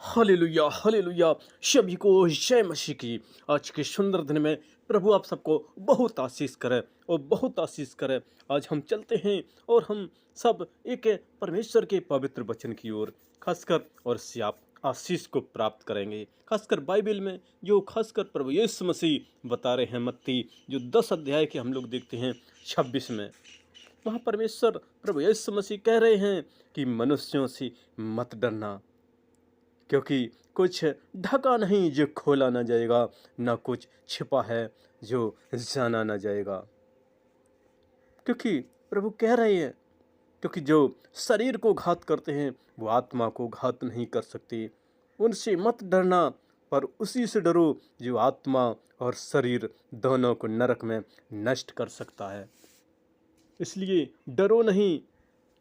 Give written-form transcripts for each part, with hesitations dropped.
Hallelujah hallelujah. सभी को जय मसीह की। आज के सुंदर दिन में प्रभु आप सबको बहुत आशीष करे और बहुत आशीष करे। आज हम चलते हैं और हम सब एक परमेश्वर के पवित्र वचन की ओर खासकर और से आप आशीष को प्राप्त करेंगे। खासकर बाइबल में जो खासकर प्रभु यीशु मसीह बता रहे हैं, मत्ती जो 10 अध्याय के हम लोग देखते हैं 26 में, वहाँ परमेश्वर प्रभु यीशु मसीह कह रहे हैं कि मनुष्यों से मत डरना, क्योंकि कुछ ढका नहीं जो खोला न जाएगा, ना कुछ छिपा है जो जाना न जाएगा। क्योंकि प्रभु कह रहे हैं, क्योंकि जो शरीर को घात करते हैं वो आत्मा को घात नहीं कर सकते। उनसे मत डरना, पर उसी से डरो जो आत्मा और शरीर दोनों को नरक में नष्ट कर सकता है। इसलिए डरो नहीं,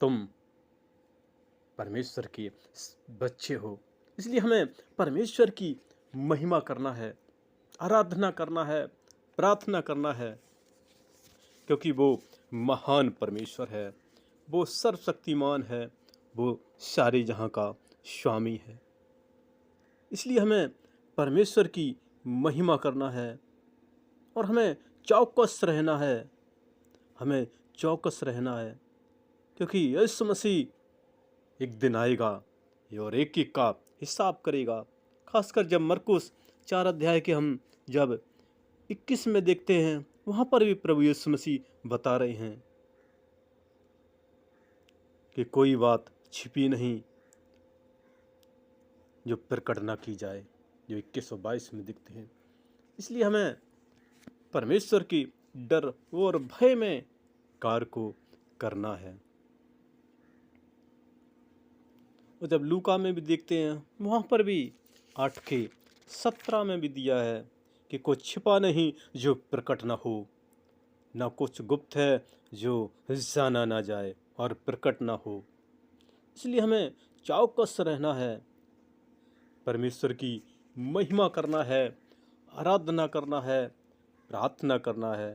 तुम परमेश्वर के बच्चे हो। इसलिए हमें परमेश्वर की महिमा करना है, आराधना करना है, प्रार्थना करना है, क्योंकि वो महान परमेश्वर है, वो सर्वशक्तिमान है, वो सारे जहाँ का स्वामी है। इसलिए हमें परमेश्वर की महिमा करना है और हमें चौकस रहना है, हमें चौकस रहना है, क्योंकि यीशु मसीह एक दिन आएगा और एक एक का हिसाब करेगा। खासकर जब मरकुस 4 अध्याय के हम जब 21 में देखते हैं, वहाँ पर भी प्रभु यीशु मसीह बता रहे हैं कि कोई बात छिपी नहीं जो प्रकट ना की जाए, जो 21 और 22 में दिखते हैं। इसलिए हमें परमेश्वर की डर और भय में कार्य को करना है। और जब लूका में भी देखते हैं, वहाँ पर भी 8 के 17 में भी दिया है कि कुछ छिपा नहीं जो प्रकट न हो, ना कुछ गुप्त है जो जाना ना जाए और प्रकट ना हो। इसलिए हमें चौकस रहना है, परमेश्वर की महिमा करना है, आराधना करना है, प्रार्थना करना है,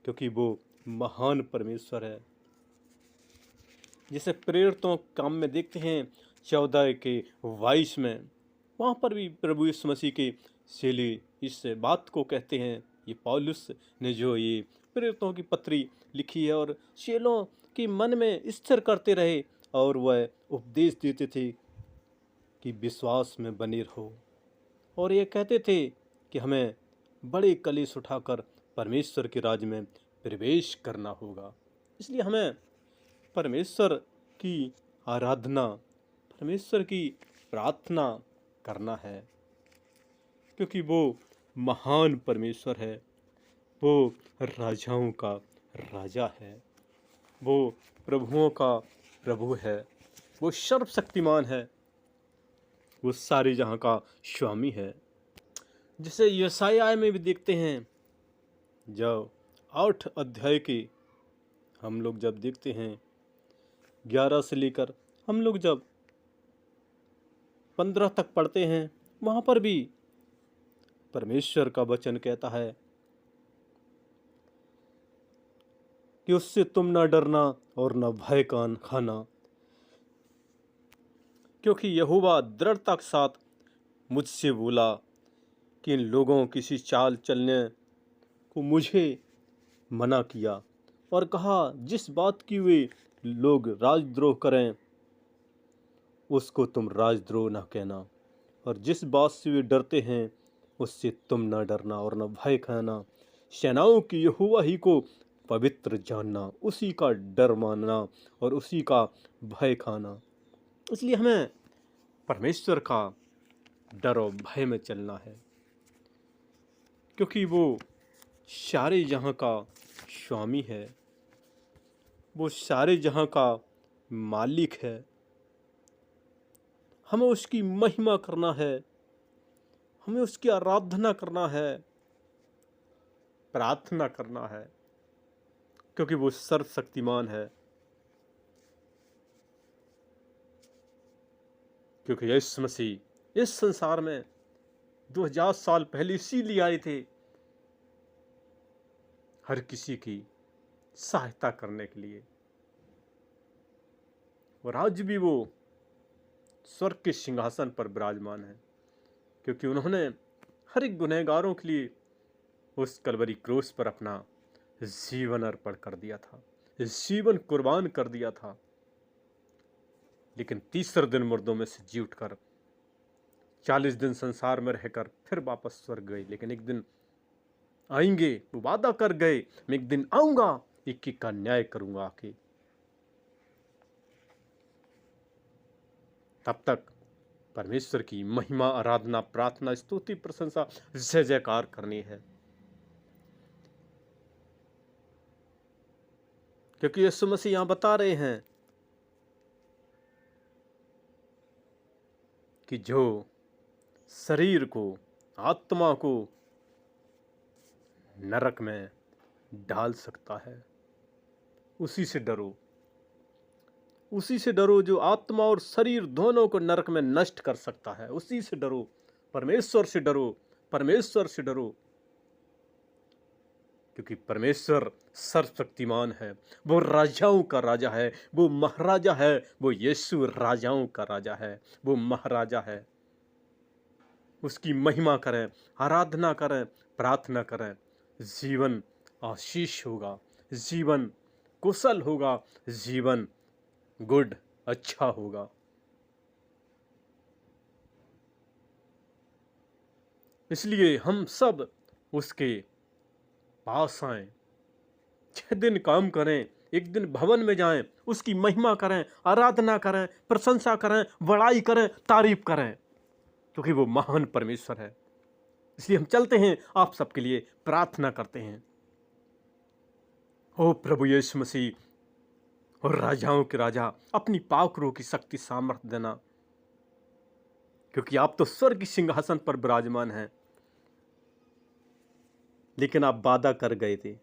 क्योंकि वो महान परमेश्वर है। जिसे प्रेरितों काम में देखते हैं 14 के 22 में, वहाँ पर भी प्रभु यीशु मसीह के चेले इस बात को कहते हैं। ये पौलुस ने जो ये प्रेरितों की पत्री लिखी है और चेलों के मन में स्थिर करते रहे और वह उपदेश देते थे कि विश्वास में बने रहो, और ये कहते थे कि हमें बड़े कलेश उठाकर परमेश्वर के राज्य में प्रवेश करना होगा। इसलिए हमें परमेश्वर की आराधना, परमेश्वर की प्रार्थना करना है, क्योंकि वो महान परमेश्वर है, वो राजाओं का राजा है, वो प्रभुओं का प्रभु है, वो सर्वशक्तिमान है, वो सारे जहाँ का स्वामी है। जिसे यशायाह में भी देखते हैं, जब 8 अध्याय के हम लोग जब देखते हैं 11 से लेकर हम लोग जब 15 तक पढ़ते हैं, वहाँ पर भी परमेश्वर का वचन कहता है कि उससे तुम न डरना और न भय का खाना, क्योंकि यहोवा दृढ़ता के साथ मुझसे बोला कि इन लोगों किसी चाल चलने को मुझे मना किया और कहा जिस बात की वे लोग राजद्रोह करें उसको तुम राजद्रोह न कहना, और जिस बात से वे डरते हैं उससे तुम न डरना और न भय खाना। सेनाओं की यहोवा ही को पवित्र जानना, उसी का डर मानना और उसी का भय खाना। इसलिए हमें परमेश्वर का डर और भय में चलना है, क्योंकि वो सारे जहाँ का स्वामी है, वो सारे जहाँ का मालिक है। हमें उसकी महिमा करना है, हमें उसकी आराधना करना है, प्रार्थना करना है, क्योंकि वो सर्वशक्तिमान है। क्योंकि यीशु मसीह इस संसार में 2000 साल पहले इसीलिए आए थे, हर किसी की सहायता करने के लिए, और आज भी वो स्वर्ग के सिंहासन पर विराजमान है, क्योंकि उन्होंने हर एक गुनहगारों के लिए उस कलवरी क्रूस पर अपना जीवन अर्पण कर दिया था, जीवन कुर्बान कर दिया था। लेकिन तीसरे दिन मुर्दों में से जी उठकर 40 दिन संसार में रहकर फिर वापस स्वर्ग गए। लेकिन एक दिन आएंगे, वो वादा कर गए, मैं एक दिन आऊंगा, एक एक का न्याय करूंगा आके। तब तक परमेश्वर की महिमा, आराधना, प्रार्थना, स्तुति, प्रशंसा, जय जयकार करनी है, क्योंकि यीशु मसीह यहां बता रहे हैं कि जो शरीर को, आत्मा को नरक में डाल सकता है, उसी से डरो, उसी से डरो जो आत्मा और शरीर दोनों को नरक में नष्ट कर सकता है। उसी से डरो, परमेश्वर से डरो, परमेश्वर से डरो, क्योंकि परमेश्वर सर्वशक्तिमान है, वो राजाओं का राजा है, वो महाराजा है, वो यीशु राजाओं का राजा है, वो महाराजा है। उसकी महिमा करें, आराधना करें, प्रार्थना करें, जीवन आशीष होगा, जीवन कुशल होगा, जीवन गुड, अच्छा होगा। इसलिए हम सब उसके पास आए, 6 दिन काम करें, एक दिन भवन में जाएं, उसकी महिमा करें, आराधना करें, प्रशंसा करें, बड़ाई करें, तारीफ करें, क्योंकि वो महान परमेश्वर है। इसलिए हम चलते हैं, आप सबके लिए प्रार्थना करते हैं। ओ प्रभु यीशु मसीह और राजाओं के राजा, अपनी पाक रूह की शक्ति सामर्थ्य देना, क्योंकि आप तो स्वर्ग के सिंहासन पर विराजमान हैं। लेकिन आप वादा कर गए थे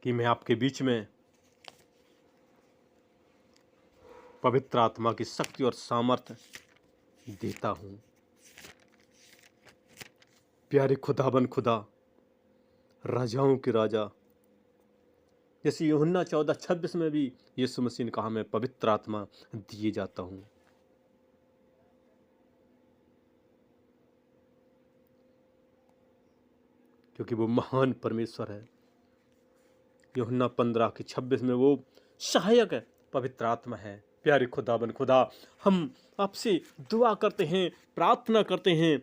कि मैं आपके बीच में पवित्र आत्मा की शक्ति और सामर्थ्य देता हूं। प्यारे खुदाबंद खुदा, राजाओं के राजा, जैसे यूहन्ना 14:26 में भी यीशु मसीह ने कहा, मैं पवित्र आत्मा दिए जाता हूं। क्योंकि वो महान परमेश्वर है। यूहन्ना 15:26 में वो सहायक है, पवित्र आत्मा है। प्यारे खुदाबंद खुदा, हम आपसे दुआ करते हैं, प्रार्थना करते हैं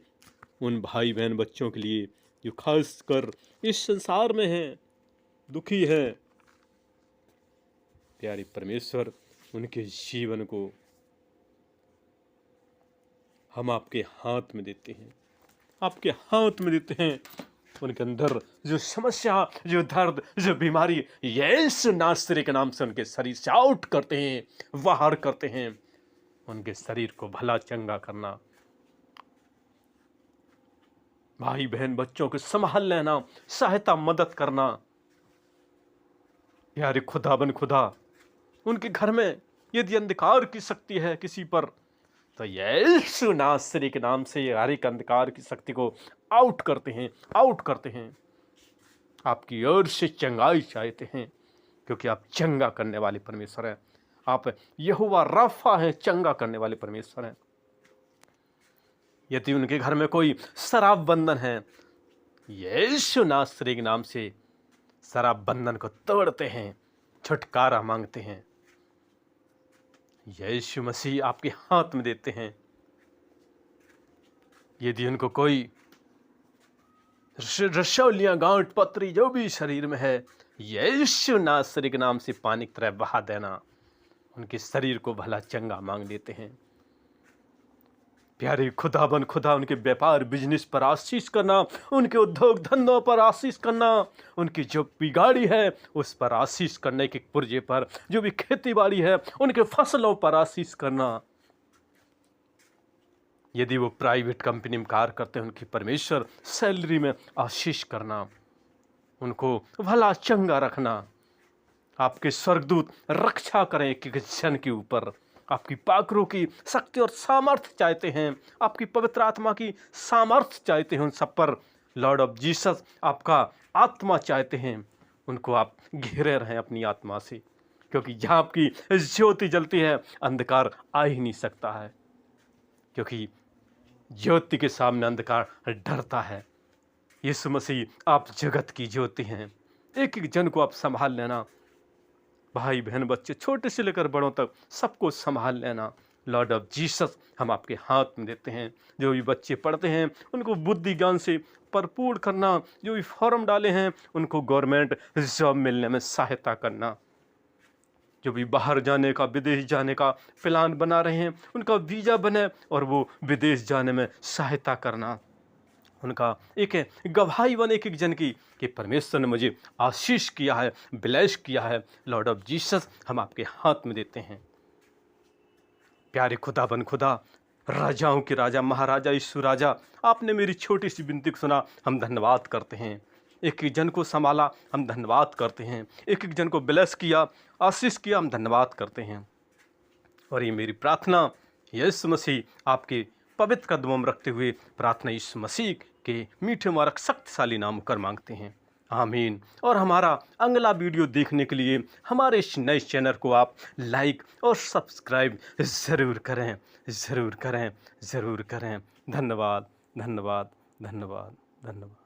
उन भाई बहन बच्चों के लिए जो खास कर इस संसार में हैं, दुखी हैं। प्यारे परमेश्वर, उनके जीवन को हम आपके हाथ में देते हैं, आपके हाथ में देते हैं। उनके अंदर जो समस्या, जो दर्द, जो बीमारी, यीशु नासरी के नाम से उनके शरीर से आउट करते हैं, बाहर करते हैं। उनके शरीर को भला चंगा करना, भाई बहन बच्चों को संभाल लेना, सहायता मदद करना। यार खुदाबंद खुदा, उनके घर में यदि अंधकार की शक्ति है किसी पर, तो यीशु नासरी के नाम से हर एक अंधकार की शक्ति को आउट करते हैं, आउट करते हैं। आपकी ओर से चंगाई चाहते हैं, क्योंकि आप चंगा करने वाले परमेश्वर हैं। आप यहोवा राफा हैं, चंगा करने वाले परमेश्वर हैं। यदि उनके घर में कोई शराब बंधन है, यीशु नासरी के नाम से शराब बंधन को तोड़ते हैं, छुटकारा मांगते हैं। यीशु मसीह आपके हाथ में देते हैं। यदि उनको कोई रसौलियां, गांठ, पत्री जो भी शरीर में है, यीशु नासरी के नाम से पानी की तरह बहा देना, उनके शरीर को भला चंगा मांग लेते हैं। प्यारे खुदाबंद खुदा, उनके व्यापार बिजनेस पर आशीष करना, उनके उद्योग धंधों पर आशीष करना, उनकी जो भी गाड़ी है उस पर आशीष करने के पुर्जे पर, जो भी खेती बाड़ी है उनके फसलों पर आशीष करना। यदि वो प्राइवेट कंपनी में कार्य करते हैं, उनकी परमेश्वर सैलरी में आशीष करना, उनको भला चंगा रखना। आपके स्वर्गदूत रक्षा करें एक एक जन के ऊपर। आपकी पाकरों की शक्ति और सामर्थ्य चाहते हैं, आपकी पवित्र आत्मा की सामर्थ्य चाहते हैं उन सब पर। लॉर्ड ऑफ जीसस, आपका आत्मा चाहते हैं, उनको आप घेरे रहें अपनी आत्मा से। क्योंकि जहाँ आपकी ज्योति जलती है अंधकार आ ही नहीं सकता है, क्योंकि ज्योति के सामने अंधकार डरता है। यीशु मसीह आप जगत की ज्योति हैं। एक एक जन को आप संभाल लेना, भाई बहन बच्चे छोटे से लेकर बड़ों तक सबको संभाल लेना। लॉर्ड ऑफ जीसस हम आपके हाथ में देते हैं। जो भी बच्चे पढ़ते हैं उनको बुद्धि ज्ञान से भरपूर करना, जो भी फॉर्म डाले हैं उनको गवर्नमेंट जॉब मिलने में सहायता करना, जो भी बाहर जाने का विदेश जाने का प्लान बना रहे हैं उनका वीज़ा बने और वो विदेश जाने में सहायता करना, उनका एक गवाही बने एक एक जन की कि परमेश्वर ने मुझे आशीष किया है, ब्लेस किया है। लॉर्ड ऑफ जीसस हम आपके हाथ में देते हैं। प्यारे खुदाबंद खुदा, राजाओं के राजा, महाराजा यीशु राजा, आपने मेरी छोटी सी विनती को सुना, हम धन्यवाद करते हैं। एक एक जन को संभाला, हम धन्यवाद करते हैं। एक एक जन को ब्लेस किया, आशीष किया, हम धन्यवाद करते हैं। और ये मेरी प्रार्थना यीशु मसीह आपके पवित्र कदमों में रखते हुए प्रार्थना यीशु मसीह के मीठे मुबारक शक्तिशाली नाम कर मांगते हैं, आमीन। और हमारा अगला वीडियो देखने के लिए हमारे इस नए चैनल को आप लाइक और सब्सक्राइब ज़रूर करें, ज़रूर करें, ज़रूर करें। धन्यवाद, धन्यवाद, धन्यवाद, धन्यवाद।